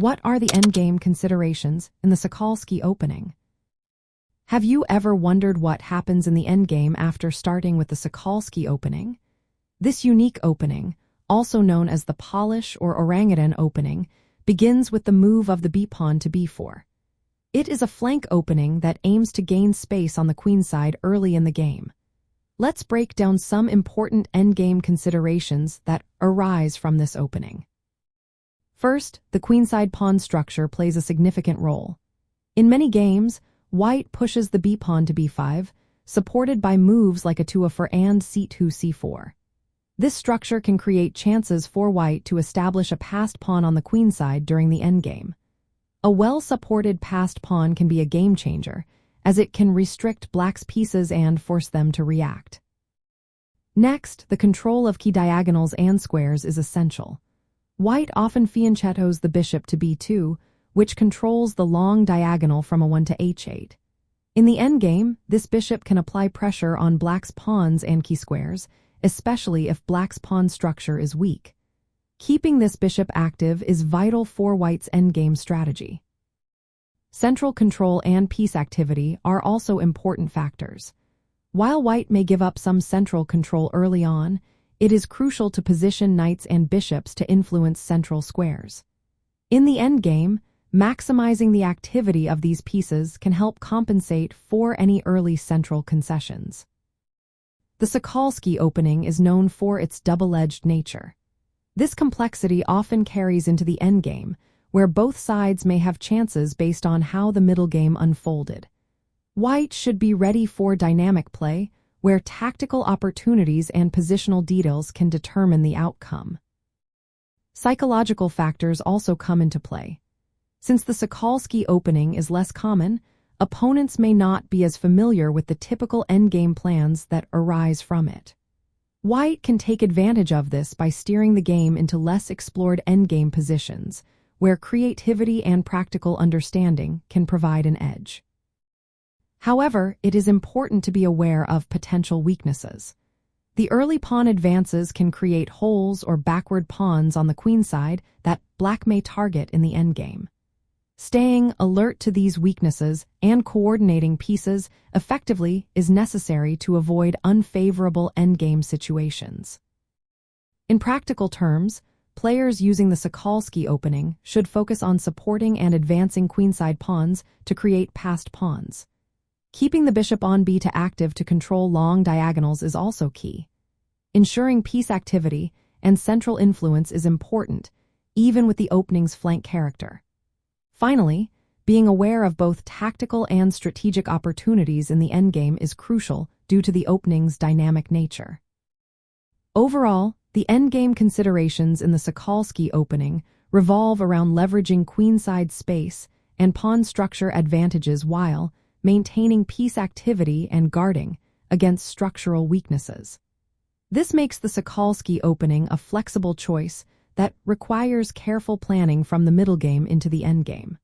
What are the endgame considerations in the Sokolsky Opening? Have you ever wondered what happens in the endgame after starting with the Sokolsky Opening? This unique opening, also known as the Polish or orangutan opening, begins with the move of the b-pawn to b4. It is a flank opening that aims to gain space on the queenside early in the game. Let's break down some important endgame considerations that arise from this opening. First, the queenside pawn structure plays a significant role. In many games, white pushes the b-pawn to b5, supported by moves like a to-a-4 and c2 c4. This structure can create chances for white to establish a passed pawn on the queenside during the endgame. A well-supported passed pawn can be a game-changer, as it can restrict black's pieces and force them to react. Next, the control of key diagonals and squares is essential. White often fianchettos the bishop to b2, which controls the long diagonal from a1 to h8. In the endgame, this bishop can apply pressure on black's pawns and key squares, especially if black's pawn structure is weak. Keeping this bishop active is vital for white's endgame strategy. Central control and piece activity are also important factors. While white may give up some central control early on, it is crucial to position knights and bishops to influence central squares. In the endgame, maximizing the activity of these pieces can help compensate for any early central concessions. The Sokolsky Opening is known for its double-edged nature. This complexity often carries into the endgame, where both sides may have chances based on how the middle game unfolded. White should be ready for dynamic play, where tactical opportunities and positional details can determine the outcome. Psychological factors also come into play. Since the Sokolsky Opening is less common, opponents may not be as familiar with the typical endgame plans that arise from it. White can take advantage of this by steering the game into less explored endgame positions, where creativity and practical understanding can provide an edge. However, it is important to be aware of potential weaknesses. The early pawn advances can create holes or backward pawns on the queenside that black may target in the endgame. Staying alert to these weaknesses and coordinating pieces effectively is necessary to avoid unfavorable endgame situations. In practical terms, players using the Sokolsky Opening should focus on supporting and advancing queenside pawns to create passed pawns. Keeping the bishop on b2 active to control long diagonals is also key. Ensuring piece activity and central influence is important, even with the opening's flank character. Finally, being aware of both tactical and strategic opportunities in the endgame is crucial due to the opening's dynamic nature. Overall, the endgame considerations in the Sokolsky Opening revolve around leveraging queenside space and pawn structure advantages while maintaining piece activity and guarding against structural weaknesses. This makes the Sokolsky Opening a flexible choice that requires careful planning from the middle game into the endgame.